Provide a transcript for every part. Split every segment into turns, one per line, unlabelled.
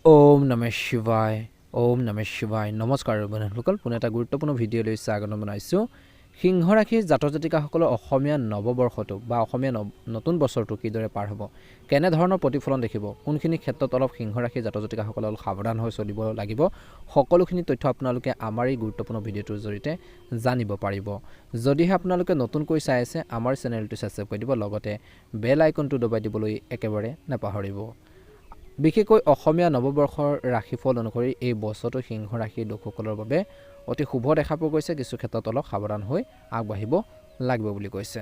ওম নমঃ শিৱায় ওম নমঃ শিৱায় নমস্কাৰ বন্ধুসকল পুনে এটা গুৰুত্বপূৰ্ণ ভিডিঅ' লৈ স্বাগতম জনাইছোঁ সিংহ ৰাশিৰ জাতক জাতিকাসকলৰ অসমীয়া নৱবৰ্ষটো বা অসমীয়া নতুন বছৰটো কিদৰে পাৰ হ'ব কেনে ধৰণৰ প্ৰতিফলন দেখিব কোনখিনি ক্ষেত্ৰত অলপ সিংহ ৰাশিৰ জাতক জাতিকাসকল অলপ সাৱধান হৈ চলিব লাগিব সকলোখিনি তথ্য আপোনালোকে আমাৰ এই গুৰুত্বপূৰ্ণ ভিডিঅ'টোৰ জৰিয়তে জানিব পাৰিব যদিহে আপোনালোকে নতুনকৈ চাই আছে আমাৰ চেনেলটো সাবস্ক্ৰাইব কৰি দিব লগতে বেল আইকনটো দবাই দিবলৈ একেবাৰে নাপাহৰিব বিশেষকৈ অসমীয়া নৱবৰ্ষৰ ৰাশিফল অনুসৰি এই বছৰটো সিংহ ৰাশিৰ লোকসকলৰ বাবে অতি শুভ দেখা পোৱা গৈছে কিছু ক্ষেত্ৰত অলপ সাৱধান হৈ আগবাঢ়িব লাগিব বুলি কৈছে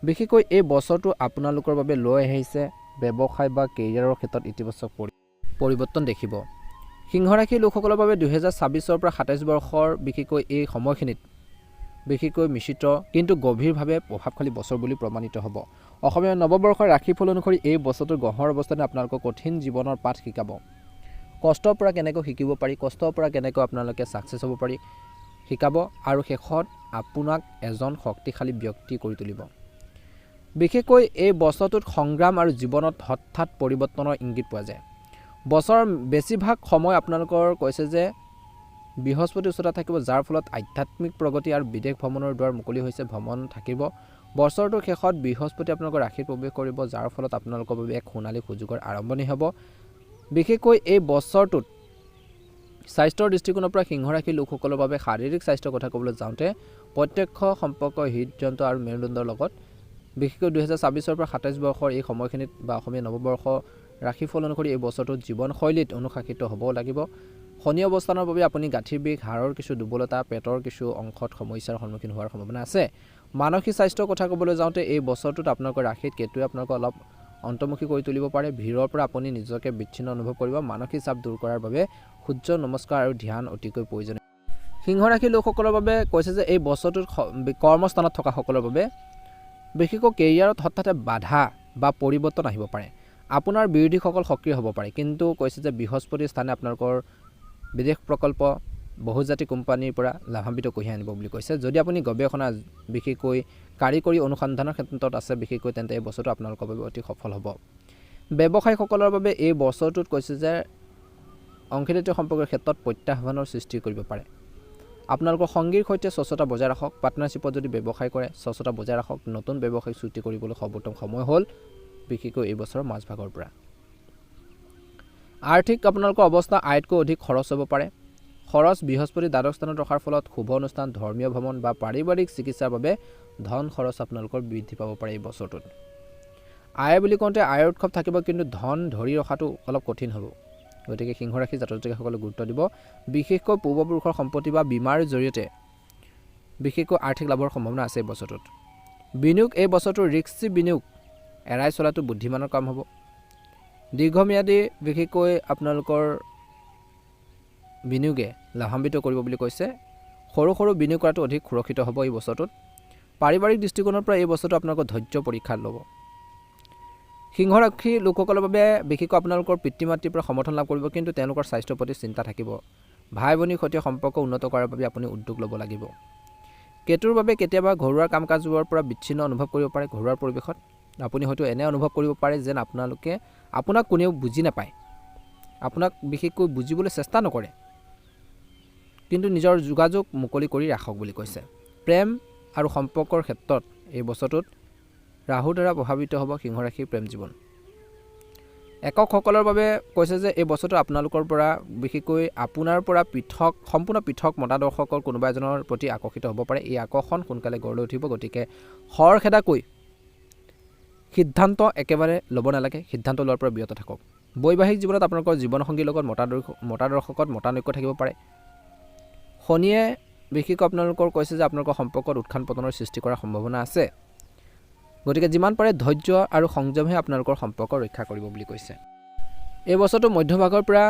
বিশেষকৈ এই বছৰটো আপোনালোকৰ বাবে লৈ আহিছে ব্যৱসায় বা কেৰিয়াৰৰ ক্ষেত্ৰত ইতিবাচক পৰিৱৰ্তন দেখিব সিংহ ৰাশিৰ লোকসকলৰ বাবে 2026 পৰা 27 বৰ্ষৰ বিশেষকৈ এই সময়খিনিত বিশেষকৈ মিশ্ৰিত কিন্তু গভীৰভাৱে প্ৰভাৱশালী বছৰ বুলি প্ৰমাণিত হ'ব অসমীয়া নৱবৰ্ষৰ ৰাশিফল অনুসৰি এই বছৰটোৰ গ্ৰহৰ অৱস্থানে আপোনালোকক কঠিন জীৱনৰ পাঠ শিকাব কষ্টৰ পৰা কেনেকৈ শিকিব পাৰি কষ্টৰ পৰা কেনেকৈ আপোনালোকে সাকসেছ হ'ব পাৰি শিকাব আৰু শেষত আপোনাক এজন শক্তিশালী ব্যক্তি কৰি তুলিব বিশেষকৈ এই বছৰটোত সংগ্ৰাম আৰু জীৱনত হঠাৎ পৰিৱৰ্তনৰ ইংগিত পোৱা যায় বছৰৰ বেছিভাগ সময় আপোনালোকৰ কৈছে যে বৃহস্পতি উচ্চতা থাকিব যাৰ ফলত আধ্যাত্মিক প্ৰগতি আৰু বিদেশ ভ্ৰমণৰ দ্বাৰ মুকলি হৈছে ভ্ৰমণ থাকিব বছৰটোৰ শেষত বৃহস্পতি আপোনালোকৰ ৰাশিত প্ৰৱেশ কৰিব যাৰ ফলত আপোনালোকৰ বাবে এক সোণালী সুযোগৰ আৰম্ভণি হ'ব বিশেষকৈ এই বছৰটোত স্বাস্থ্যৰ দৃষ্টিকোণৰ পৰা সিংহ ৰাশিৰ লোকসকলৰ বাবে শাৰীৰিক স্বাস্থ্যৰ কথা ক'বলৈ যাওঁতে প্ৰত্যক্ষ সম্পৰ্ক হৃদযন্ত্ৰ আৰু মেৰুদণ্ডৰ লগত বিশেষকৈ 2026 পৰা 27 বৰ্ষৰ এই সময়খিনিত বা অসমীয়া নৱবৰ্ষ ৰাশিফল অনুসৰি এই বছৰটোত জীৱনশৈলীত অনুশাসিত হ'ব লাগিব শনি অৱস্থানৰ বাবে আপুনি গাঁঠিৰ বিষ হাড়ৰ কিছু দুৰ্বলতা পেটৰ কিছু অংশত সমস্যাৰ সন্মুখীন হোৱাৰ সম্ভাৱনা আছে মানসিক স্বাস্থ্যৰ কথা ক'বলৈ যাওঁতে এই বছৰটোত আপোনালোকৰ ৰাশিত কেতুৱে আপোনালোকক অলপ অন্তৰ্মুখী কৰি তুলিব পাৰে ভিৰৰ পৰা আপুনি নিজকে বিচ্ছিন্ন অনুভৱ কৰিব মানসিক চাপ দূৰ কৰাৰ বাবে সূৰ্য নমস্কাৰ আৰু ধ্যান অতিকৈ প্ৰয়োজনীয় সিংহ ৰাশিৰ লোকসকলৰ বাবে কৈছে যে এই বছৰটোত কৰ্মস্থানত থকা সকলৰ বাবে বিশেষকৈ কেৰিয়াৰত হঠাতে বাধা বা পৰিৱৰ্তন আহিব পাৰে আপোনাৰ বিৰোধীসকল সক্ৰিয় হ'ব পাৰে কিন্তু কৈছে যে বৃহস্পতিৰ স্থানে আপোনালোকৰ বিদেশ প্ৰকল্প বহুজাতিক কোম্পানীৰ পৰা লাভান্বিত কঢ়িয়াই আনিব বুলি কৈছে যদি আপুনি গৱেষণা বিশেষকৈ কাৰিকৰী অনুসন্ধানৰ ক্ষেত্ৰত আছে বিশেষকৈ তেন্তে এই বছৰটো আপোনালোকৰ বাবে অতি সফল হ'ব ব্যৱসায়ীসকলৰ বাবে এই বছৰটোত কৈছে যে অংশীদাৰীত্ব সম্পৰ্কৰ ক্ষেত্ৰত প্ৰত্যাহ্বানৰ সৃষ্টি কৰিব পাৰে আপোনালোকৰ সংগীৰ সৈতে স্বচ্ছতা বজাই ৰাখক পাৰ্টনাৰশ্বিপত যদি ব্যৱসায় কৰে স্বচ্ছতা বজাই ৰাখক নতুন ব্যৱসায় চুক্তি কৰিবলৈ সৰ্বোত্তম সময় হ'ল বিশেষকৈ এই বছৰৰ মাজভাগৰ পৰা আৰ্থিক আপোনালোকৰ অৱস্থা আয়তকৈ অধিক খৰচ হ'ব পাৰে খৰচ বৃহস্পতি দ্বাদশ স্থানত ৰখাৰ ফলত শুভ অনুষ্ঠান ধৰ্মীয় ভ্ৰমণ বা পাৰিবাৰিক চিকিৎসাৰ বাবে ধন খৰচ আপোনালোকৰ বৃদ্ধি পাব পাৰে এই বছৰটোত আয় বুলি কওঁতে আয়ৰ উৎসৱ থাকিব কিন্তু ধন ধৰি ৰখাটো অলপ কঠিন হ'ব গতিকে সিংহ ৰাশিৰ জাতক জাতিকাসকলে গুৰুত্ব দিব বিশেষকৈ পূৰ্বপুৰুষৰ সম্পত্তি বা বীমাৰ জৰিয়তে বিশেষকৈ আৰ্থিক লাভৰ সম্ভাৱনা আছে এই বছৰটোত বিনিয়োগ এই বছৰটোৰ ৰিস্কি বিনিয়োগ এৰাই চলাটো বুদ্ধিমানৰ কাম হ'ব দীৰ্ঘম্যাদী বিশেষকৈ আপোনালোকৰ বিনিয়োগে লাভান্বিত কৰিব বুলি কৈছে সৰু সৰু বিনিয়োগ কৰাটো অধিক সুৰক্ষিত হ'ব এই বছৰটোত পাৰিবাৰিক দৃষ্টিকোণৰ পৰা এই বছৰটো আপোনালোকৰ ধৈৰ্য পৰীক্ষা ল'ব সিংহ ৰাশিৰ লোকসকলৰ বাবে বিশেষকৈ আপোনালোকৰ পিতৃ মাতৃৰ পৰা সমৰ্থন লাভ কৰিব কিন্তু তেওঁলোকৰ স্বাস্থ্যৰ প্ৰতি চিন্তা থাকিব ভাই ভনীৰ সৈতে সম্পৰ্ক উন্নত কৰাৰ বাবে আপুনি উদ্যোগ ল'ব লাগিব কেতুৰ বাবে কেতিয়াবা ঘৰুৱা কাম কাজবোৰৰ পৰা বিচ্ছিন্ন অনুভৱ কৰিব পাৰে ঘৰুৱা পৰিৱেশত আপুনি হয়তো এনে অনুভৱ কৰিব পাৰে যেন আপোনাক কোনেও বুজি নাপায় আপোনাক বিশেষকৈ বুজিবলৈ চেষ্টা নকৰে কিন্তু নিজৰ যোগাযোগ মুকলি কৰি ৰাখক বুলি কৈছে প্ৰেম আৰু সম্পৰ্কৰ ক্ষেত্ৰত এই বছৰটোত ৰাহুৰ দ্বাৰা প্ৰভাৱিত হ'ব সিংহ ৰাশিৰ প্ৰেম জীৱন এককসকলৰ বাবে কৈছে যে এই বছৰটো আপোনালোকৰ পৰা বিশেষকৈ আপোনাৰ পৰা সম্পূৰ্ণ পৃথক মতাদৰ্শকৰ কোনোবা এজনৰ প্ৰতি আকৰ্ষিত হ'ব পাৰে এই আকৰ্ষণ সোনকালে গঢ় লৈ উঠিব গতিকে খৰখেদাকৈ সিদ্ধান্ত একেবাৰে ল'ব নালাগে সিদ্ধান্ত লোৱাৰ পৰা বিৰত থাকক বৈবাহিক জীৱনত আপোনালোকৰ জীৱনসংগীৰ লগত মতাদৰ্শকত মতানৈক্য থাকিব পাৰে শনিয়ে বিশেষকৈ আপোনালোকৰ কৈছে যে আপোনালোকৰ সম্পৰ্কত উত্থান পতনৰ সৃষ্টি কৰাৰ সম্ভাৱনা আছে গতিকে যিমান পাৰে ধৈৰ্য আৰু সংযমহে আপোনালোকৰ সম্পৰ্ক ৰক্ষা কৰিব বুলি কৈছে এই বছৰটো মধ্যভাগৰ পৰা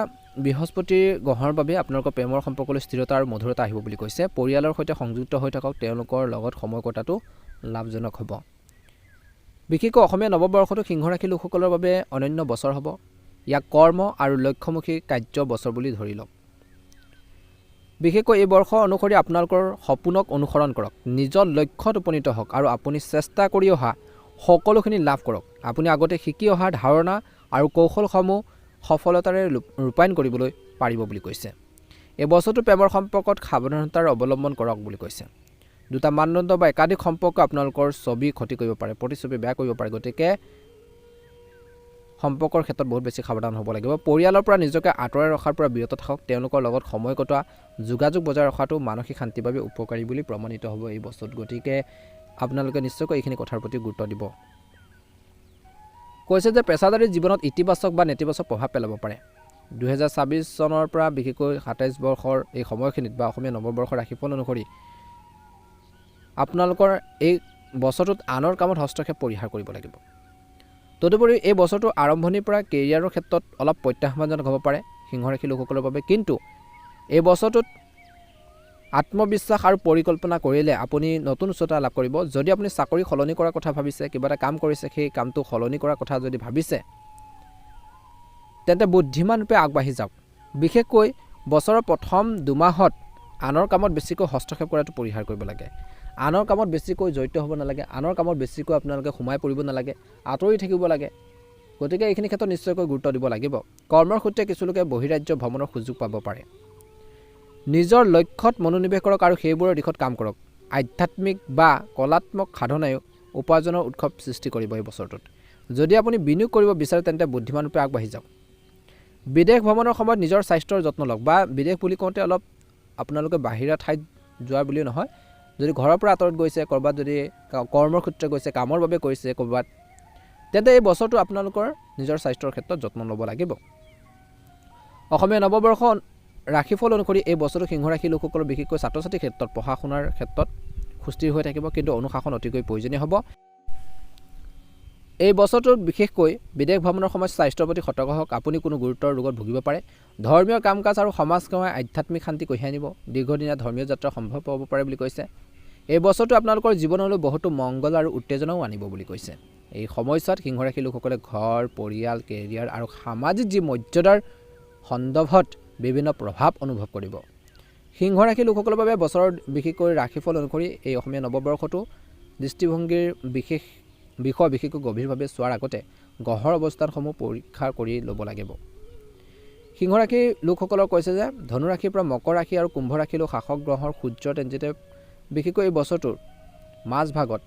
বৃহস্পতিৰ গ্ৰহৰ বাবে আপোনালোকৰ প্ৰেমৰ সম্পৰ্কলৈ স্থিৰতা আৰু মধুৰতা আহিব বুলি কৈছে পৰিয়ালৰ সৈতে সংযুক্ত হৈ থাকক তেওঁলোকৰ লগত সময় কটাটো লাভজনক হ'ব বিশেষকৈ অসমীয়া নৱবৰ্ষটো সিংহ ৰাশিৰ লোকসকলৰ বাবে অনন্য বছৰ হ'ব ইয়াক কৰ্ম আৰু লক্ষ্যমুখী কাৰ্য বছৰ বুলি ধৰি লওক বিশেষকৈ এই বৰ্ষ অনুসৰি আপোনালোকৰ সপোনক অনুসৰণ কৰক নিজৰ লক্ষ্যত উপনীত হওক আৰু আপুনি চেষ্টা কৰি অহা সকলোখিনি লাভ কৰক আপুনি আগতে শিকি অহা ধাৰণা আৰু কৌশলসমূহ সফলতাৰে ৰূপায়ণ কৰিবলৈ পাৰিব বুলি কৈছে। এই বছৰটো প্ৰেমৰ সম্পৰ্কত সাৱধানতাৰ অৱলম্বন কৰক বুলি কৈছে। দুটা মানদণ্ড বা একাধিক সম্পৰ্ক আপোনালোকৰ ছবি ক্ষতি কৰিব পাৰে, প্ৰতিছবি বেয়া কৰিব পাৰে, গতিকে সম্পৰ্কৰ ক্ষেত্ৰত বহুত বেছি সাৱধান হ'ব লাগিব। পৰিয়ালৰ পৰা নিজকে আঁতৰাই ৰখাৰ পৰা বিৰত থাকক। তেওঁলোকৰ লগত সময় কটোৱা, যোগাযোগ বজাই ৰখাটো মানসিক শান্তিৰ বাবে উপকাৰী বুলি প্ৰমাণিত হ'ব এই বছৰত। গতিকে আপোনালোকে নিশ্চয়কৈ এইখিনি কথাৰ প্ৰতি গুৰুত্ব দিব। কৈছে যে পেছাদাৰী জীৱনত ইতিবাচক বা নেতিবাচক প্ৰভাৱ পেলাব পাৰে। 2026 চনৰ পৰা বিশেষকৈ 27 বৰ্ষৰ এই সময়খিনিত বা অসমীয়া নৱবৰ্ষৰ ৰাশিফল অনুসৰি আপোনালোকৰ এই বছৰটোত আনৰ কামত হস্তক্ষেপ পৰিহাৰ কৰিব লাগিব। তদুপৰি এই বছৰটোৰ আৰম্ভণিৰ পৰা কেৰিয়াৰৰ ক্ষেত্ৰত অলপ প্ৰত্যাহ্বানজনক হ'ব পাৰে সিংহ ৰাশিৰ লোকসকলৰ বাবে, কিন্তু এই বছৰটোত আত্মবিশ্বাস আৰু পৰিকল্পনা কৰিলে আপুনি নতুন উচ্চতা লাভ কৰিব। যদি আপুনি চাকৰি সলনি কৰাৰ কথা ভাবিছে, কিবা এটা কাম কৰিছে, সেই কামটো সলনি কৰাৰ কথা যদি ভাবিছে, তেন্তে বুদ্ধিমানৰূপে আগবাঢ়ি যাওক। বিশেষকৈ বছৰৰ প্ৰথম দুমাহত আনৰ কামত বেছিকৈ হস্তক্ষেপ কৰাটো পৰিহাৰ কৰিব লাগে। আনৰ কামত বেছিকৈ জড়িত হ'ব নালাগে, আনৰ কামত বেছিকৈ আপোনালোকে সোমাই পৰিব নালাগে, আঁতৰি থাকিব লাগে। গতিকে এইখিনি ক্ষেত্ৰত নিশ্চয়কৈ গুৰুত্ব দিব লাগিব। কৰ্মৰ সূত্ৰে কিছুলোকে বহিৰাজ্য ভ্ৰমণৰ সুযোগ পাব পাৰে। নিজৰ লক্ষ্যত মনোনিৱেশ কৰক আৰু সেইবোৰৰ দিশত কাম কৰক। আধ্যাত্মিক বা কলাত্মক সাধনায়ো উপাৰ্জনৰ উৎসৱ সৃষ্টি কৰিব এই বছৰটোত। যদি আপুনি বিনিয়োগ কৰিব বিচাৰে তেন্তে বুদ্ধিমানৰূপে আগবাঢ়ি যাওক। বিদেশ ভ্ৰমণৰ সময়ত নিজৰ স্বাস্থ্যৰ যত্ন লওক, বা বিদেশ বুলি কওঁতে অলপ আপোনালোকে বাহিৰা ঠাইত যোৱাৰ বুলিও নহয়, যদি ঘৰৰ পৰা আঁতৰত গৈছে, ক'ৰবাত যদি কৰ্মৰ সূত্ৰে গৈছে, কামৰ বাবে কৰিছে ক'ৰবাত, তেন্তে এই বছৰটো আপোনালোকৰ নিজৰ স্বাস্থ্যৰ ক্ষেত্ৰত যত্ন ল'ব লাগিব। অসমীয়া নৱবৰ্ষ ৰাশিফল অনুসৰি এই বছৰটো সিংহ ৰাশিৰ লোকসকলৰ বিশেষকৈ ছাত্ৰ ছাত্ৰীৰ ক্ষেত্ৰত পঢ়া শুনাৰ ক্ষেত্ৰত সুস্থিৰ হৈ থাকিব, কিন্তু অনুশাসন অতিকৈ প্ৰয়োজনীয় হ'ব। এই বছৰটোত বিশেষকৈ বিদেশ ভ্ৰমণৰ সময়ত স্বাস্থ্যৰ প্ৰতি সতৰ্ক হওক। আপুনি কোনো গুৰুতৰ ৰোগত ভুগিব পাৰে। ধৰ্মীয় কাম কাজ আৰু সমাজ সেৱাই আধ্যাত্মিক শান্তি কঢ়িয়াই আনিব। দীৰ্ঘদিনীয়া ধৰ্মীয় যাত্ৰা সম্ভৱ হ'ব পাৰে বুলি কৈছে। এই বছৰটো আপোনালোকৰ জীৱনলৈ বহুতো মংগল আৰু উত্তেজনাও আনিব বুলি কৈছে। এই সময়ছোৱাত সিংহ ৰাশিৰ লোকসকলে ঘৰ, পৰিয়াল, কেৰিয়াৰ আৰু সামাজিক যি মৰ্যাদাৰ সন্দৰ্ভত বিভিন্ন প্ৰভাৱ অনুভৱ কৰিব। সিংহ ৰাশিৰ লোকসকলৰ বাবে বছৰৰ বিশেষকৈ ৰাশিফল অনুসৰি এই অসমীয়া নৱবৰ্ষটো দৃষ্টিভংগীৰ বিষয় বিশেষকৈ গভীৰভাৱে চোৱাৰ আগতে গ্ৰহৰ অৱস্থানসমূহ পৰীক্ষা কৰি ল'ব লাগিব। সিংহ ৰাশিৰ লোকসকলক কৈছে যে ধনুৰাশিৰ পৰা মকৰ ৰাশি আৰু কুম্ভ ৰাশিলৈ শাসক গ্ৰহৰ সূৰ্য ট্ৰেনজিটে বিশেষকৈ এই বছৰটোৰ মাজভাগত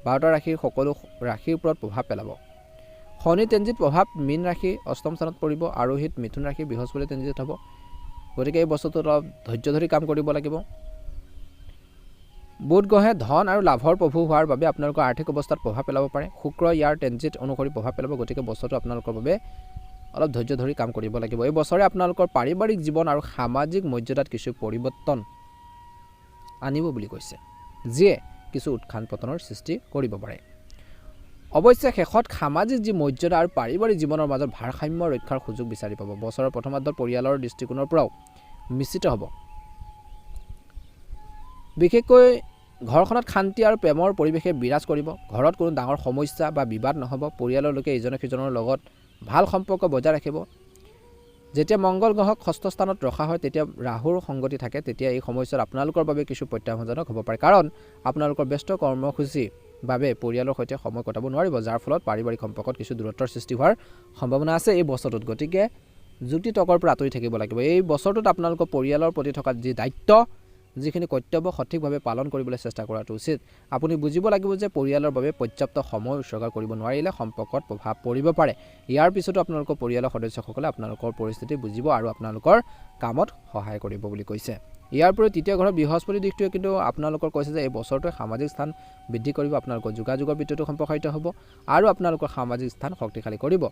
12টা ৰাশিৰ সকলো ৰাশিৰ ওপৰত প্ৰভাৱ পেলাব। শনি ট্ৰেনজিট প্ৰভাৱ মীন ৰাশি অষ্টম স্থানত পৰিব, আৰোহিত মিথুন ৰাশি বৃহস্পতি ট্ৰেনজিট হ'ব। গতিকে এই বছৰটোত অলপ ধৈৰ্য ধৰি কাম কৰিব লাগিব। বুধ গ্ৰহে ধন আৰু লাভৰ প্ৰভু হোৱাৰ বাবে আপোনালোকৰ আৰ্থিক অৱস্থাত প্ৰভাৱ পেলাব পাৰে। শুক্ৰ ইয়াৰ ট্ৰেনজিট অনুসৰি প্ৰভাৱ পেলাব। গতিকে বছৰটো আপোনালোকৰ বাবে অলপ ধৈৰ্য ধৰি কাম কৰিব লাগিব। এই বছৰে আপোনালোকৰ পাৰিবাৰিক জীৱন আৰু সামাজিক মৰ্যাদাত কিছু পৰিৱৰ্তন আনিব বুলি কৈছে, যিয়ে কিছু উত্থান পতনৰ সৃষ্টি কৰিব পাৰে। অৱশ্যে শেষত সামাজিক যি মৰ্যাদা আৰু পাৰিবাৰিক জীৱনৰ মাজত ভাৰসাম্য ৰক্ষাৰ সুযোগ বিচাৰি পাব। বছৰৰ প্ৰথমাৰ্ধত পৰিয়ালৰ দৃষ্টিকোণৰ পৰাও মিশ্ৰিত হ'ব। বিশেষকৈ ঘৰখনত শান্তি আৰু প্ৰেমৰ পৰিৱেশে বিৰাজ কৰিব। ঘৰত কোনো ডাঙৰ সমস্যা বা বিবাদ নহ'ব। পৰিয়ালৰ লোকে ইজনে সিজনৰ লগত ভাল সম্পৰ্ক বজাই ৰাখিব। যেতিয়া মংগল গ্ৰহক ষষ্ঠ স্থানত ৰখা হয়, তেতিয়া ৰাহুৰ সংগতি থাকে। তেতিয়া এই সময়ছোৱাত আপোনালোকৰ বাবে কিছু প্ৰত্যাহ্বানজনক হ'ব পাৰে, কাৰণ আপোনালোকৰ ব্যস্ত কৰ্মসূচীৰ বাবে পৰিয়ালৰ সৈতে সময় কটাব নোৱাৰিব, যাৰ ফলত পাৰিবাৰিক সম্পৰ্কত কিছু দূৰত্বৰ সৃষ্টি হোৱাৰ সম্ভাৱনা আছে এই বছৰটোত। গতিকে যুক্তি তৰ্কৰ পৰা আঁতৰি থাকিব লাগিব। এই বছৰটোত আপোনালোকৰ পৰিয়ালৰ প্ৰতি থকা যি দায়িত্ব, যিখিনি কৰ্তব্য সঠিকভাৱে পালন কৰিবলৈ চেষ্টা কৰাটো উচিত। আপুনি বুজিব লাগিব যে পৰিয়ালৰ বাবে পৰ্যাপ্ত সময় উৎসৰ্গ কৰিব নোৱাৰিলে সম্পৰ্কত প্ৰভাৱ পৰিব পাৰে। ইয়াৰ পিছতো আপোনালোকৰ পৰিয়ালৰ সদস্যসকলে আপোনালোকৰ পৰিস্থিতি বুজিব আৰু আপোনালোকৰ কামত সহায় কৰিব বুলি কৈছে। ইয়াৰ উপৰি তৃতীয় ঘৰৰ বৃহস্পতি দিশটোৱে কিন্তু আপোনালোকৰ কৈছে যে এই বছৰটোৱে সামাজিক স্থান বৃদ্ধি কৰিব। আপোনালোকৰ যোগাযোগৰ ভিত্তিতো সম্প্ৰসাৰিত হ'ব আৰু আপোনালোকৰ সামাজিক স্থান শক্তিশালী কৰিব।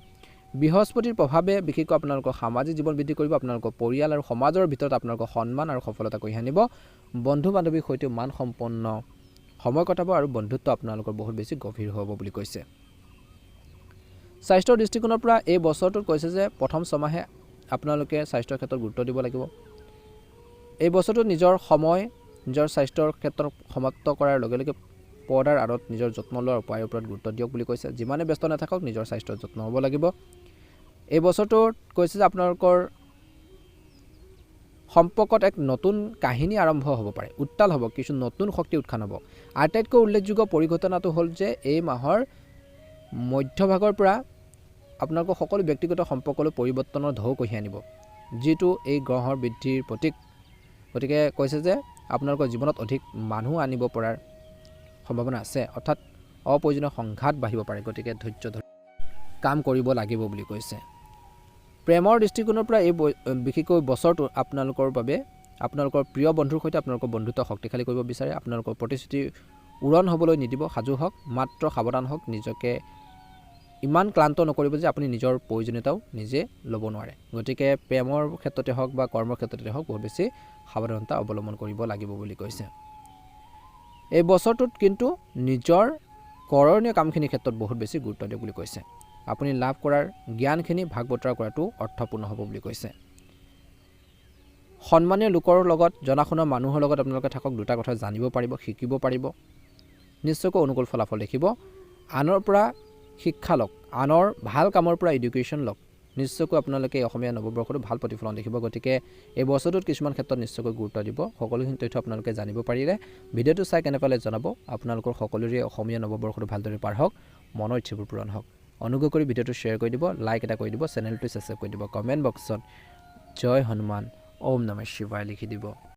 বৃহস্পতিৰ প্ৰভাৱে বিশেষকৈ আপোনালোকৰ সামাজিক জীৱন বৃদ্ধি কৰিব। আপোনালোকৰ পৰিয়াল আৰু সমাজৰ ভিতৰত আপোনালোকৰ সন্মান আৰু সফলতা কঢ়িয়াই আনিব। বন্ধু বান্ধৱীৰ সৈতেও মানসম্পন্ন সময় কটাব আৰু বন্ধুত্ব আপোনালোকৰ বহুত বেছি গভীৰ হ'ব বুলি কৈছে। স্বাস্থ্যৰ দৃষ্টিকোণৰ পৰা এই বছৰটোত কৈছে যে প্ৰথম ছমাহে আপোনালোকে স্বাস্থ্যৰ ক্ষেত্ৰত গুৰুত্ব দিব লাগিব। এই বছৰটোত নিজৰ সময় নিজৰ স্বাস্থ্যৰ ক্ষেত্ৰত সমাপ্ত কৰাৰ লগে লগে পৰ্দাৰ আঁৰত নিজৰ যত্ন লোৱাৰ উপায়ৰ ওপৰত গুৰুত্ব দিয়ক বুলি কৈছে। যিমানে ব্যস্ত নাথাকক নিজৰ স্বাস্থ্যৰ যত্ন হ'ব লাগিব। এই বছৰটোত কৈছে যে আপোনালোকৰ সম্পৰ্কত এক নতুন কাহিনী আৰম্ভ হ'ব পাৰে, উত্তাল হ'ব, কিছু নতুন শক্তি উত্থান হ'ব। আটাইতকৈ উল্লেখযোগ্য পৰিঘটনাটো হ'ল যে এই মাহৰ মধ্যভাগৰ পৰা আপোনালোকৰ সকলো ব্যক্তিগত সম্পৰ্কলৈ পৰিৱৰ্তনৰ ঢৌ কঢ়িয়াই আনিব, যিটো এই গ্ৰহৰ বৃদ্ধিৰ প্ৰতীক। গতিকে কৈছে যে আপোনালোকৰ জীৱনত অধিক মানুহ আনিব পৰাৰ সম্ভাৱনা আছে, অৰ্থাৎ অপ্ৰয়োজনীয় সংঘাত বাঢ়িব পাৰে। গতিকে ধৈৰ্য ধৰি কাম কৰিব লাগিব বুলি কৈছে। প্ৰেমৰ দৃষ্টিকোণৰ পৰা এই বিশেষকৈ বছৰটো আপোনালোকৰ বাবে আপোনালোকৰ প্ৰিয় বন্ধুৰ সৈতে আপোনালোকৰ বন্ধুত্ব শক্তিশালী কৰিব বিচাৰে। আপোনালোকৰ প্ৰতিশ্ৰুতি উৰণ হ'বলৈ নিদিব, সাজু হওক, মাত্ৰ সাৱধান হওক, নিজকে ইমান ক্লান্ত নকৰিব যে আপুনি নিজৰ প্ৰয়োজনীয়তাও নিজে ল'ব নোৱাৰে। গতিকে প্ৰেমৰ ক্ষেত্ৰতে হওক বা কৰ্মৰ ক্ষেত্ৰতে হওক বহুত বেছি সাৱধানতা অৱলম্বন কৰিব লাগিব বুলি কৈছে। এই বছৰটোত কিন্তু নিজৰ কৰণীয় কামখিনিৰ ক্ষেত্ৰত বহুত বেছি গুৰুত্ব দিয়ক বুলি কৈছে। আপুনি লাভ কৰাৰ জ্ঞানখিনি ভাগ বতৰা কৰাটো অৰ্থপূৰ্ণ হ'ব বুলি কৈছে। সন্মানীয় লোকৰ লগত, জনাশুনা মানুহৰ লগত আপোনালোকে থাকক, দুটা কথা জানিব পাৰিব, শিকিব পাৰিব, নিশ্চয়কৈ অনুকূল ফলাফল দেখিব। আনৰ পৰা শিক্ষা লওক, আনৰ ভাল কামৰ পৰা এডুকেশ্যন লওক, নিশ্চয়কৈ আপোনালোকে অসমীয়া নৱবৰ্ষতো ভাল প্ৰতিফলন দেখিব। গতিকে এই বছৰটোত কিছুমান ক্ষেত্ৰত নিশ্চয়কৈ গুৰুত্ব দিব। সকলোখিনি তথ্য আপোনালোকে জানিব পাৰিলে ভিডিঅ'টো চাই কেনে পালে জনাব। আপোনালোকৰ সকলোৰে অসমীয়া নৱবৰ্ষটো ভালদৰে পাৰ হওক, মনৰ ইচ্ছাবোৰ পূৰণ হওক। অনুগ্ৰহ কৰি ভিডিঅ'টো শ্বেয়াৰ কৰি দিব, লাইক এটা কৰি দিব, চেনেলটো ছাবস্ক্ৰাইব কৰি দিব, কমেণ্ট বক্সত জয় হনুমান ওম নমঃ শিৱায় লিখি দিব।